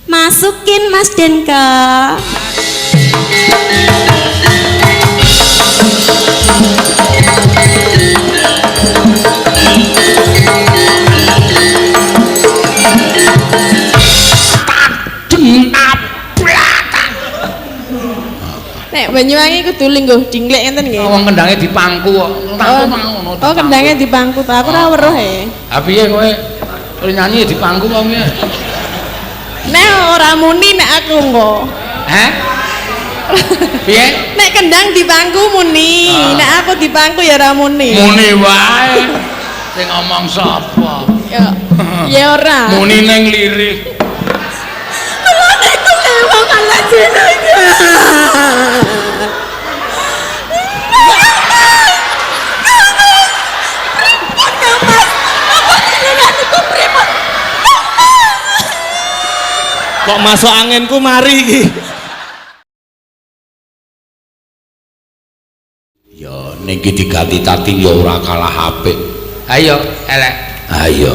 Masukin Mas Denka. Nek Banyuwangi kudu lingguh dingklek enten nggih. Wong kendhange dipangku kok. Oh, kendhange dipangku ta. Aku ora weruh e. Ha piye kowe? Kowe nyanyi dipangku kok piye? Nek ora muni nek aku engko. Hah? Piye? Nek kendang dipangku muni, nek aku dipangku ya ora muni. Muni wae. Sing ngomong sapa? Ya. Ya ora. Muni ning lirik. Kula niku emang ala jenenge. Kok masuk anginku mari iki. Ya ning iki diganti tati ya ora kalah apik. Ayo, elek. Ayo.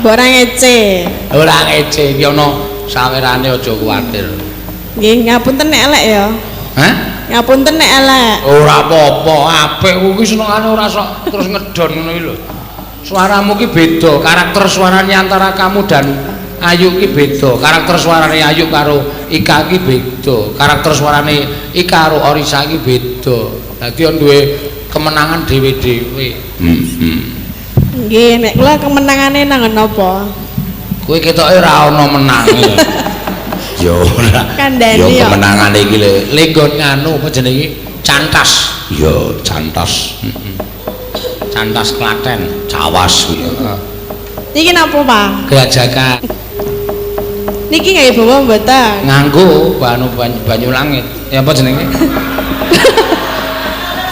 Ora ngece. Ora ngece iki ana sawerane aja kuwatir. Nggih, ngapunten nek elek ya. Hah? Ngapunten nek elek. Ora apa-apa, apik kuwi senengane ora sok terus ngedon ngono iki lho. Suaramu ki beda, karakter suaranya antara kamu dan Ayu ki beda, karakter suarane Ayu karo Ika ki beda, karakter suarane Ika karo Orisa ki beda. Dadi duwe kemenangan dhewe-dhewe. Nggih, nek kula kemenangane nang napa? Kowe ketoke ora ana menange. Ya ora. Kandhani Ya ya. kemenangane iki lho. Lenggon nganu apa jenenge iki? Cantas. Ya cantas. Cantas Klaten, Cawas kuwi. Niki napa, Pak? Grajakan. Niki nggih bawa mboten. Nganggo banyu langit. Ya apa jenenge?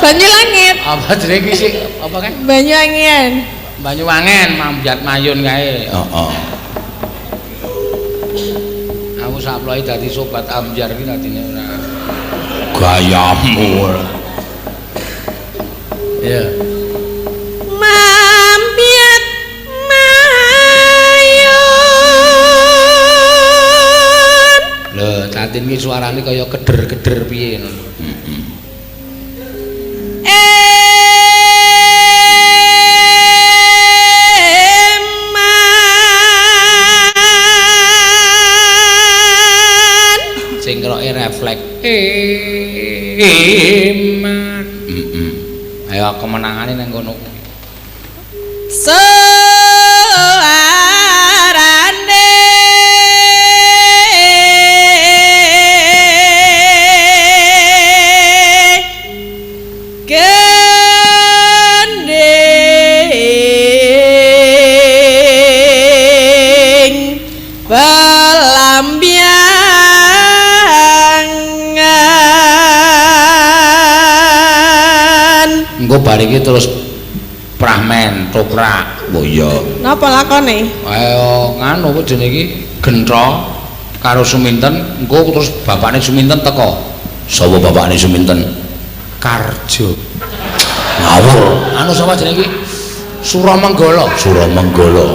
Banyu langit. Apa jenenge sih? Apa kan? Banyu angin. Banyu wangen mamjat mayun kae. Heeh. Aku saploki dadi sobat Amjar iki dadine ora. Gayamu. Ya. Mampiat mayun. Lho, Tatin iki suarane kaya keder-keder piye ngono. Sing kroke refleks. Eman. Ayo kemenangane nang kono. Suarane gending pelambiangan. Engko bar iki terus pramen toprak. Oh iya. Napa lakone? Ayo nganu apa jenenge iki Gentro karo Suminten, engko terus bapakne Suminten teko. Sapa bapakne Suminten? Karjo. Ngawur. Anu sapa jenenge iki? Suramanggala. Suramanggala.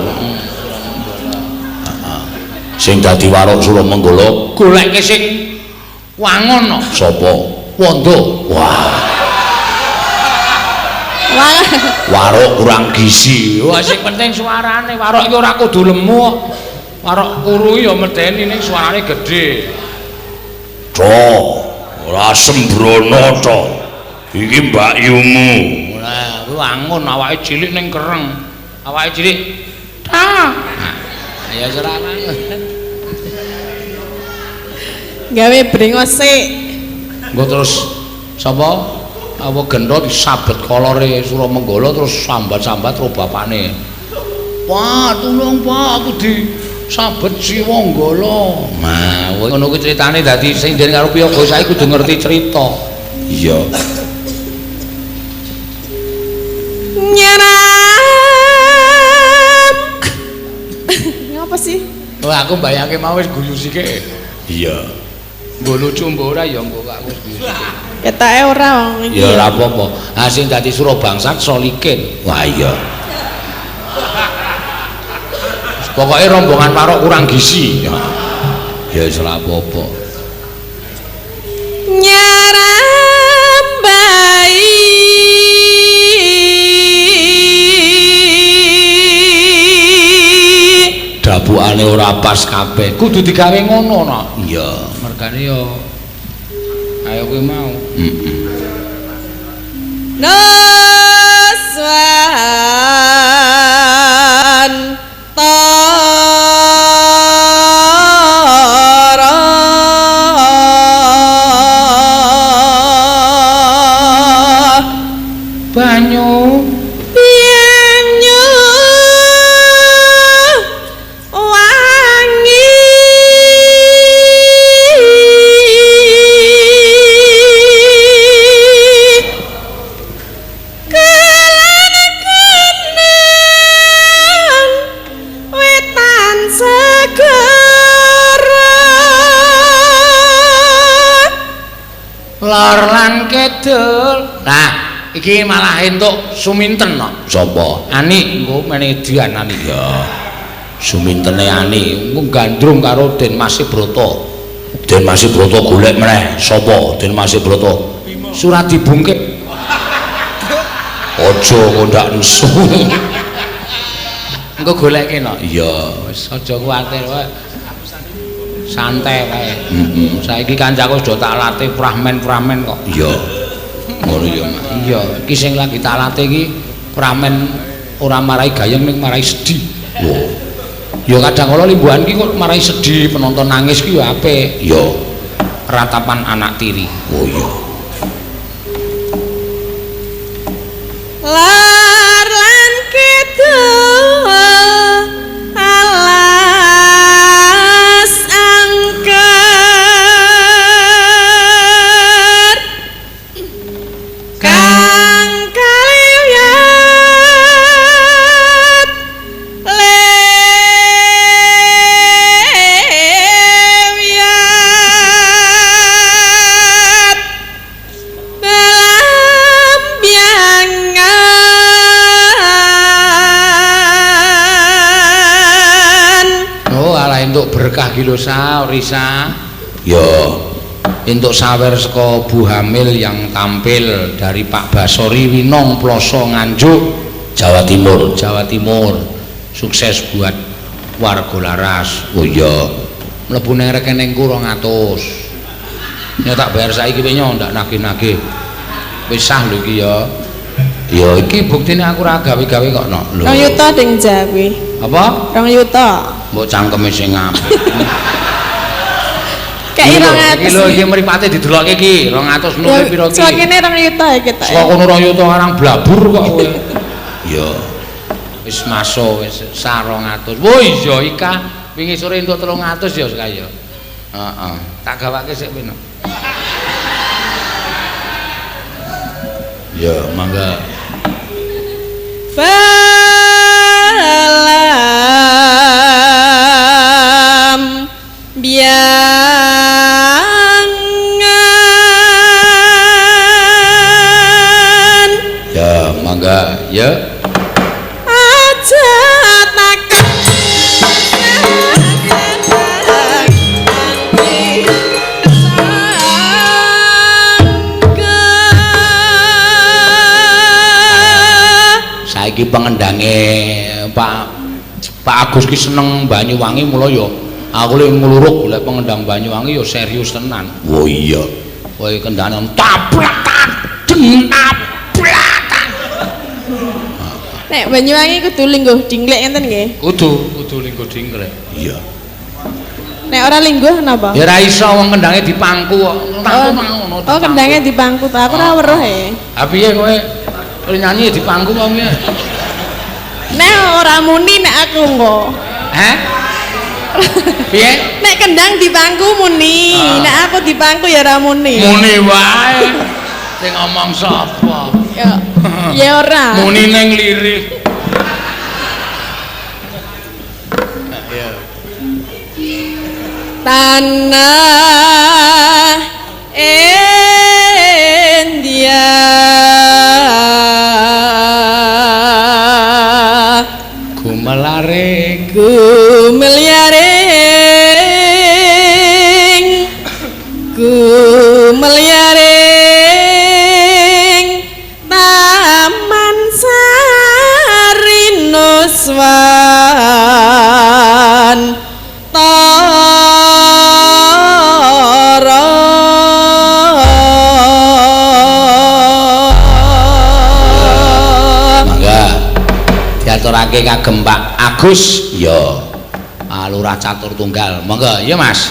Sing dadi warok Suramanggala Goleke sing wangon no. sapa? Wondo. Wah, Wah, warok kurang gizi. Wah sing penting suarane, warok iki ora kudu lemu kok. Warok kuru ya medeni ning suarane gedhe. To, ora sembrono to. Iki mbakyumu. Lah, kuwi wangun awake cilik ning kereng. Awake cilik. Ah. Ya ora gawe brengos sik. Engko terus sapa? Apa Gentro disabet kolore Suramanggala terus sambat-sambat karo bapakne. Pak, tulung Pak, aku disabet Siwanggala. Nah, ngono kuwi critane dadi sing den karo Piyaga saiki kudu ngerti cerita. Iya. Nyeram. Ngapa sih? Wah, aku bayangke mau wis guyu sike. Iya. Nggo lucu mbok ora ya engko aku wis guyu sike. Ketake ora wong iki. Ya ora apa-apa. Ha sing dadi Surabangsat Solikin. Wah iya. Pokoknya rombongan warok kurang gizi. Ya wis ora apa-apa. Nyarambai Dabukane ora pas kabeh. Kudu digawe ngono no. Iya. Mergane yo ayo kuwi mau. Noswan tara Banyu pianyu wangi kelan wetan segara lor lan kidul. Nah, iki malah entuk suminten no. Sapa? Ani engko meneh dian ani. Ya. Sumintene Ani. Engko gandrung karo Den Masih Broto. Den Masih Broto golek meneh. Sapa? Den Masih Broto. Surat dibungkit. Aja ngondak nesu. Engko goleke no. Iya. Wis aja kuwatir wae. Santai wae. Heeh. Saiki kancaku sudah tak latih pramen-pramen kok. Iya. Ngono ya, Mas. Iya, iki sing lagi tak latih iki pramen ora marai gayeng ning marai sedih. Wah. Ya kadang kala limbuhan iki kok marai sedih, penonton nangis ki ya apik. Iya. Ratapan anak tiri. Oh iya. lar lan kidul alas angker kang kaliwat lewiat belambiangan. Oh, ala entuk berkah ki lho Sa, Risa. Ya. Entuk sawer saka Bu Hamil yang tampil dari Pak Basori Winong Ploso Nganjuk, Jawa Timur. Jawa Timur. Sukses buat warga laras. Oh iya. Mlebu ning rekeningku 200. Ya tak bayar saiki kowe ndak nagih-nagih. Wis sah lho iki ya. Ya Iki buktine aku ora gawe-gawe kok no. Lho. 2 yuta ding jawi. Apa? 2 yuta. Mbok cangkeme sing apik. Kayak Iki lho iki mripate didelokke iki 200 nule pira iki? Suwakene 2 yuta ya kita. Kok kono 2 yuta ngarang blabur kok kowe. ya. Wis masuk wis sah 200. Wo iya Ika, wingi sore entuk 300 ya kaya. Heeh. Tak gawake sik peno. Ya, mangga. Balam biangan Ya, mangga. Ya. aja takkan Saiki pengendange Pak Agus ki seneng Banyuwangi mula ya aku lek ngluruk golek pengendang Banyuwangi ya serius tenan. Oh iya. Kowe kendhanan tabrakan tabrakan. Nek Banyuwangi kudu lingguh dinglek ngenten nggih. Kudu linggo dingklek. Iya. Nek ora lingguh napa? Ya ora iso wong kendhange dipangku kok. Pangku ngono. Oh, kendhange dipangku ta. Aku ora weruh e. Ha piye kowe nyanyi dipangku apa piye? Nek ora muni nek aku engko. Hah? Piye? Nek kendang dipangku muni, nek aku dipangku ya ora muni. Muni wae. Sing ngomong sapa? Ya, ya ora. Muni ning lirik. Tanah India Gumelare gumelyare kagem Pak Agus ya Lurah Catur Tunggal monggo ya Mas.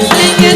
Pinggir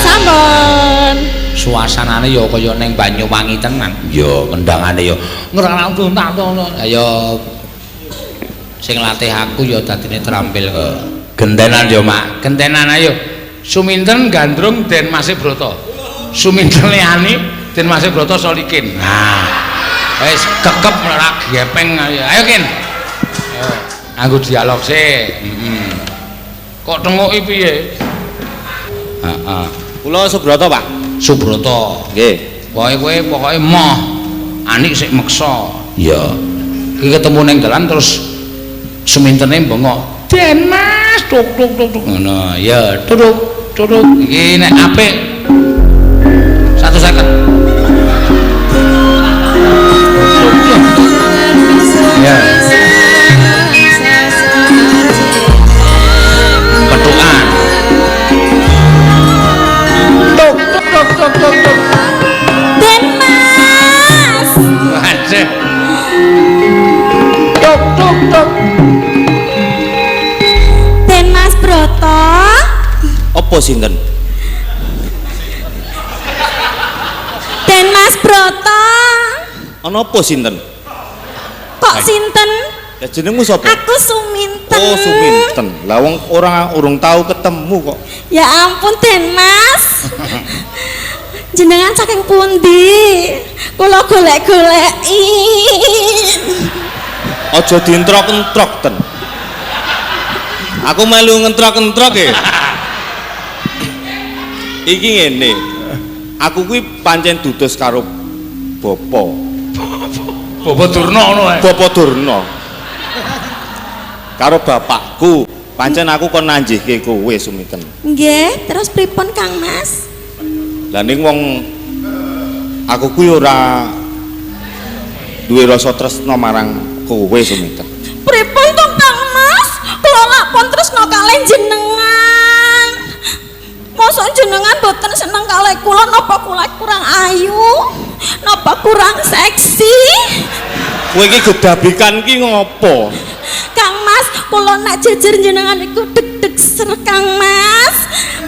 Sampun. Suasanane ya kaya ning Banyuwangi tenan. Ya kendangane ya Ngrang tuntak to. Ayo sing latih aku ya dadine terampil kok. gentenan ya Mak. Gentenan ayo. Suminten gandrung Den Masih Broto. Suminten liyane Den Masih Broto Solikin. Nah. Wis kekep ora gepeng ayo. Ayo Kin. Ayo. Anggo dialog sih. Kok tengoki piye? Heeh. Kula Subroto, Pak. Subroto. Nggih. Pokoke moh. Anik sik meksa. Ya. Iki ketemu ning dalan terus sumintene bengok. Den Mas, tuk tuk tuk tuk. Ngono, ya, duduk, duduk. Iki nek apik 1 second. Ya. Petukan. Tuk tuk tuk tuk tuk tuk. Den Mas. Anjir. Tuk tuk tuk. Den Mas Broto. Apa sinten? Den Mas Broto. Ana apa sinten? Kok sinten? Ya jenengmu sapa? Aku Suminten. Oh, Suminten. Lah wong urung tahu ketemu kok. Ya ampun Den Mas. Jenengan saking pundi? Kula golek-goleki. Aja dientrok-entrok ten. Aku melu ngentrok-entrok ya. Iki ngene. Aku kuwi pancen dudos karo Bapa. Bapa Durna ngono ae. Bapa Durna. Karo bapakku. Pancen aku kon nanjihke kowe Suminten. Nggih, terus pripun Kang Mas? Lah ning wong aku kuwi ora duwe rasa tresna marang kowe Suminten. Pripun to Kang Mas? Kula lak pun tresna kalih jenengan. Mosok jenengan boten seneng kalih kula napa kula kurang ayu? Napa kurang seksi? Kowe iki gedabikan ki ngopo? Kang Mas, kula nek jejer jenengan iku deg-deg ser Kang Mas.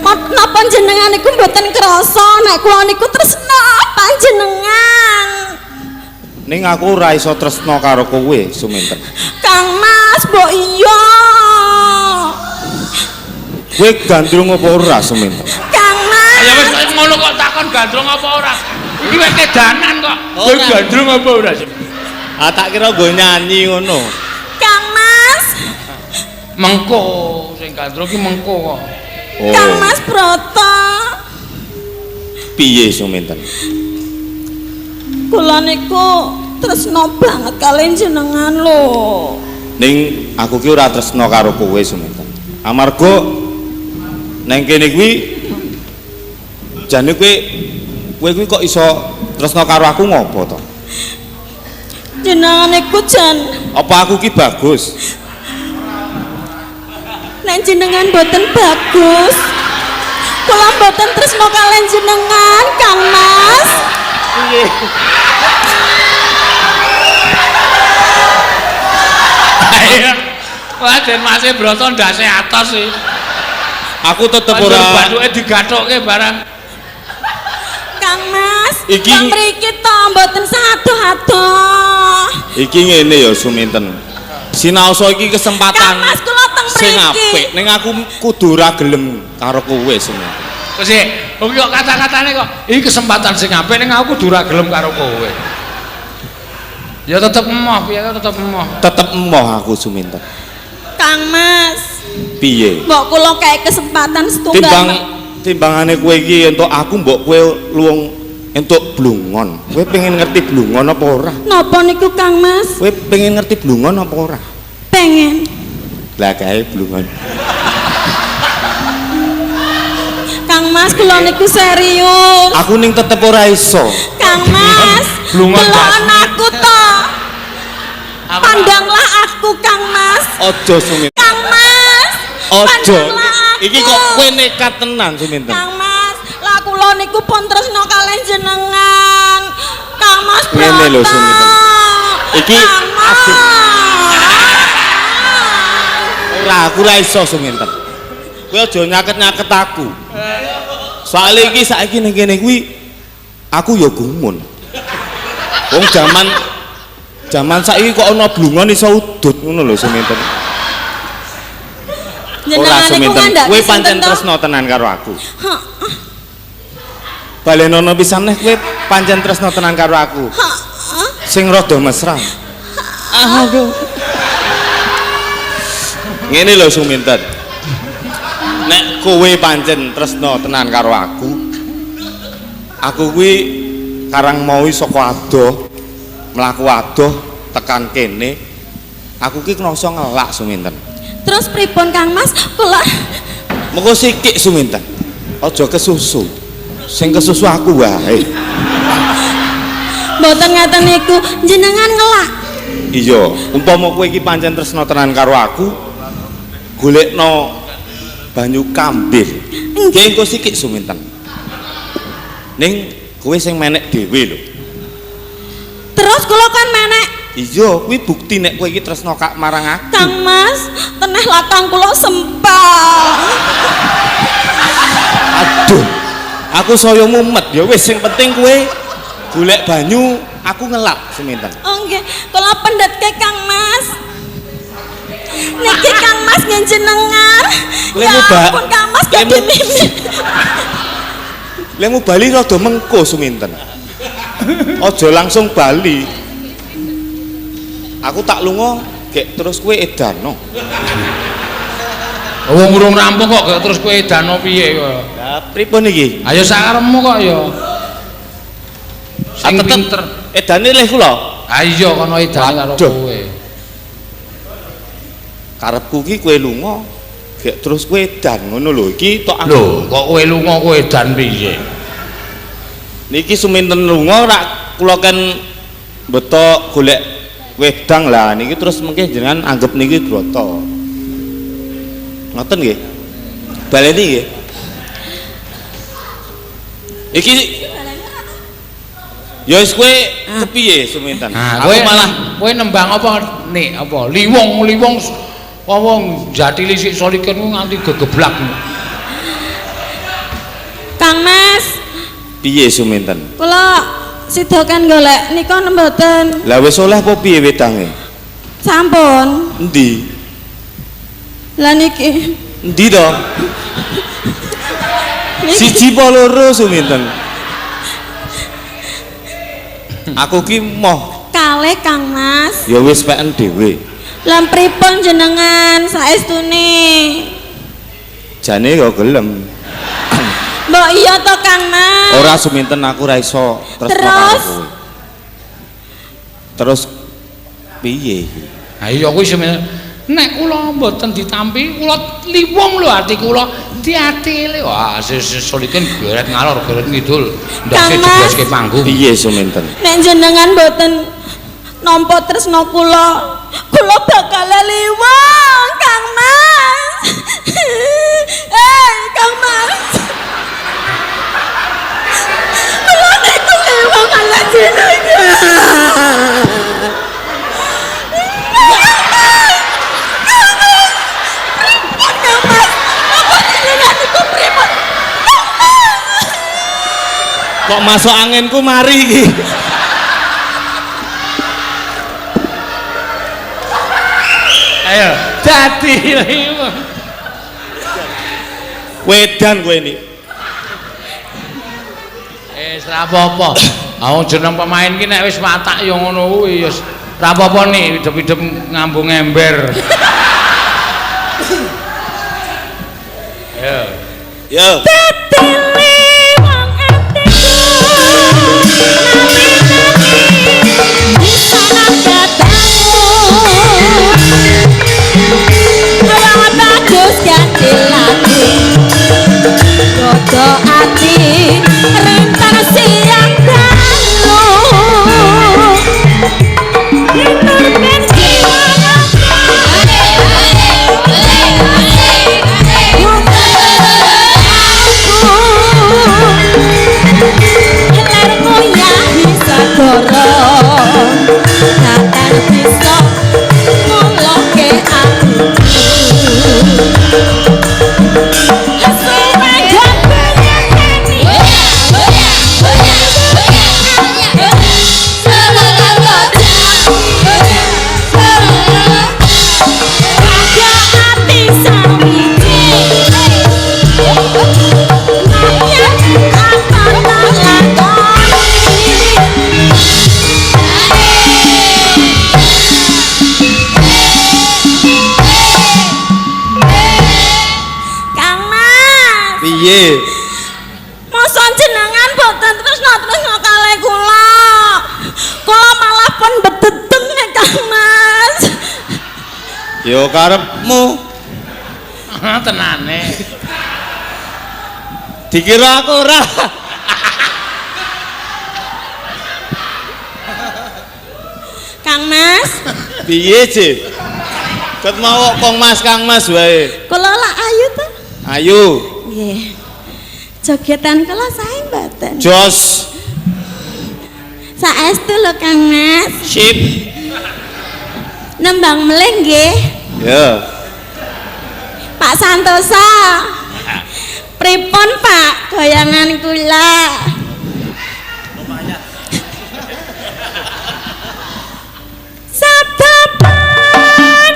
Napa jenengan iku mboten krasa nek kula niku tresna panjenengan. Ning aku ora iso tresna karo kowe Suminten. Kang Mas, mbok iya. Kowe gandrung apa ora Suminten? Kang Mas. Ya wis ngono kok takon gandrung apa ora? Iki wis kedanan kok. Kowe gandrung apa ora sih? Ah tak kira nggo nyanyi ngono. Kang Mas. Mengko sing gandrung ki mengko kok. Oh. Kang Mas Broto. Piye Suminten? Kula niku tresna banget kalian jenengan lho. Ning aku ki ora tresna karo kowe Suminten. Amarga neng kene kuwi jane kowe kuwi kok iso tresna karo aku ngopo to? Jenengan niku jan Apa aku ki bagus? nek jenengan boten bagus. Kula boten tresna kalian jenengan, Kang Mas. Ayo. Wah, Den Masih Broto ndase atos sih. Aku tetep ora Bathuke digathukke barang. Kang Mas, Iki- Kang mriki to mboten sadoh-adoh. iki ngene ya Suminten. Sinaosa iki Kang kesempatan Mas kula teng sing apik. mriki. Ning aku kudu ora gelem karo kowe Suminten. Wis kok kata-katane kok iki kesempatan sing apik ning aku kudu ora gelem karo kowe. Ya tetep emoh, piye tetep emoh. Tetep emoh aku Suminten. Kang Mas, Piye? mbok kula kae kesempatan setunggal. Timbangane kowe iki entuk aku mbok kowe luwung entuk blungon. Kowe pengen ngerti blungon apa ora? Napa niku Kang Mas? Kowe pengen ngerti blungon apa ora? Pengen. Lah kae blungon. Kang Mas kula niku serius. Aku ning tetep ora iso. Kang Mas, Blungan delokon dasmu. aku to. Pandanglah aku Kang Mas. Aja Suminten. Kang Mas. Aja. Pandanglah aku. Iki kok kowe nekat tenan Suminten. Kang Mas, lah kula niku pun tresna kalih jenengan. Kang Mas Ngene lho, Broto. Suminten. Iki Kang Mas. aku ra iso suminten. Kowe aja nyaket-nyaket aku. Soale iki saiki ning kene kuwi aku ya gumun. Wong jaman saiki kok ana blungon iso udut ngono lho suminten. Ora suminten, kowe pancen tresno tenan karo aku. Balenono pisan neh kowe pancen tresno tenan karo aku. Sing rada mesra. Aduh. Ngene lho suminten. Nek kowe pancen tresno tenan karo aku kuwi karang mau saka adoh, mlaku adoh tekan kene. Aku ki knoso ngelak suminten. Terus pripun Kang Mas? Kula mengko sikik suminten. Aja kesusu. Sing kesusu aku wae. mboten ngaten niku, jenengan ngelak. Iya, umpama kowe iki pancen tresno tenan karo aku, golekno banyu kambil. Nggih engko sikik suminten. Ning kowe sing menek dhewe lho. Terus kula kan menek. Iya, kuwi bukti nek kowe iki tresno kak marang aku. Kang Mas, teneh lakang kula sempal. Aduh. Aku saya mumet ya wis sing penting kowe golek banyu, aku ngelak seminten. Oh nggih, kula pendhetke Kang Mas. Niki Kang Mas nggih jenengan. Ya ampun Kang Mas dadi mimit. Lemu bali rada mengko suminten. Aja langsung bali. Aku tak lunga gek terus kowe edano. Wong urung rampung kok gak terus kowe edano piye kok. Lah pripun iki? Ayo sakarepmu kok ya. Sing pinter. Edane leh kula. Ha iya kono edane karo kowe. Karepku ki kowe lunga gek terus kowe edan ngono lho. Iki tok Lho, kok kowe lunga kowe edan piye? Niki suminten lunga rak kula kan beto golek wedang lah niki terus mungkin jenengan anggap niki broto. Ngoten nggih. Baleni nggih. Iki ya wis kowe kepiye suminten? Aku malah kowe nembang apa nek apa liwong wong jati lisik soliken ku nganti gegeblak. Kang Mas, Piye suminten? kula sida kan golek nika mboten. Lah wis oleh apa piye wedange? Sampun. Endi? Lah niki Endi to? Siji apa loro suminten? Aku ki moh kalih Kang Mas. ya wis peken dhewe. Lah pripun jenengan saestune? Jane ya gelem. Mbok iya to Kang Mas. Ora suminten aku ra iso tresno karo Terus? kowe. Terus piye iki? Ha iya kuwi semen nek kula mboten ditampi kula liwong lho ati kula diatile. Wah, soliken geret ngalor geret ngidul. Ndase Kang Mas. jebloske panggung. Piye suminten? Nek jenengan mboten nampa tresna kula bakal liwang Kang Mas. Kang Mas. Kula nek liwang ala jenengan. Kok masuk anginku mari iki? Ayo, dadi liwang. Wedan kowe ini. Ora apa-apa. Wong jeneng pemain ki nek wis watak ya ngono kuwi ya ora apa-apa nih, idep-idep ngambung ember. Ayo. Yo. piye? Mosok jenengan boten tresno kalih kula. Kula malah pun bedeteng Kang Mas. Yo karepmu. Tenane. Dikira aku ora. Kang Mas, Piye, Cik? Ket mau Kang Mas wae. kula lak ayu to? Ayo. Nggih. Jogetan kula sae mboten. Jos. Saestu lho Kang Mas. Sip. Nembang melih nggih. Ya. Pak Santosa. Pripun Pak goyangan kula? Satapan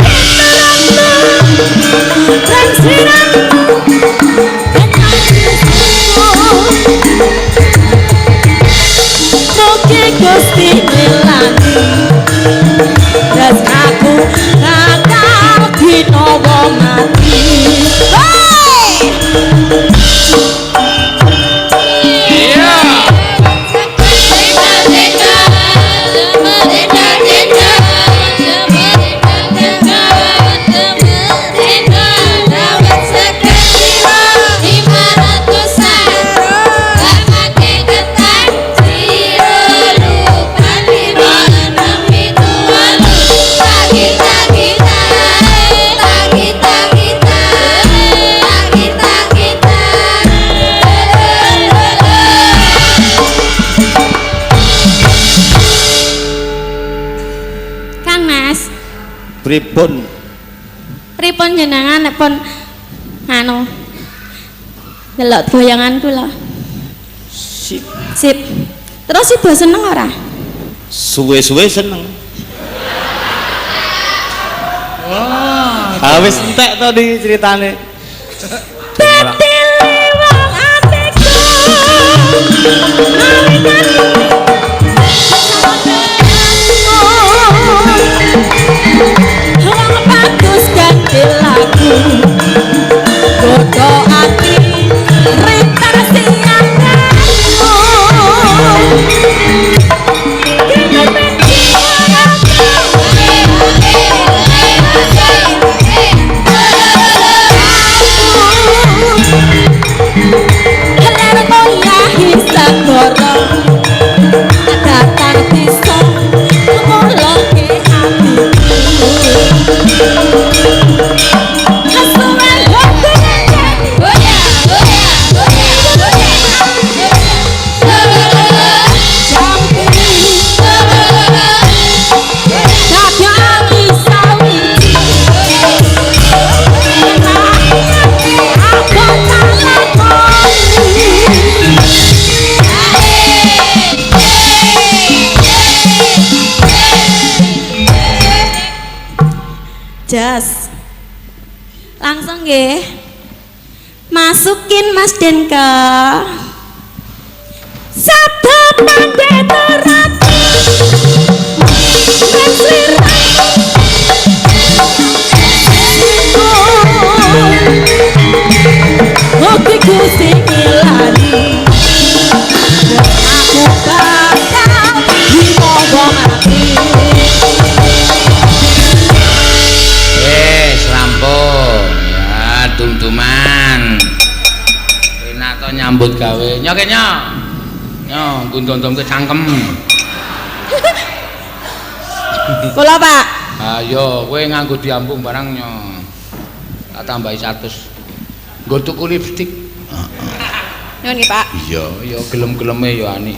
dan sirangmu Mugi Gusti milani das aku nakal ginawa mati. Pripun jenengan nek pun anu delok goyangan kula. Sip. Sip. Terus ibu seneng ora? Suwe-suwe seneng. Wah, wis entek to di ceritane. Dadi liwang atiku. Wong bagus ganti lagu. Godho ati ritar sianganmu. Datang bisa ngoloke jas langsung nggih masukin Mas Denka sabda pandai terati oke Gusti milani aku bakal dibawa mati. Rampung ya tum-tuman enak to nyambut gawe nyoke nyok guntung-tung ke cangkem kula Pak ayo kowe nganggo diambung barang nyok tak tambahi 100 nggo tuku lipstik nyuwun nggih Pak iya gelem-geleme ya ani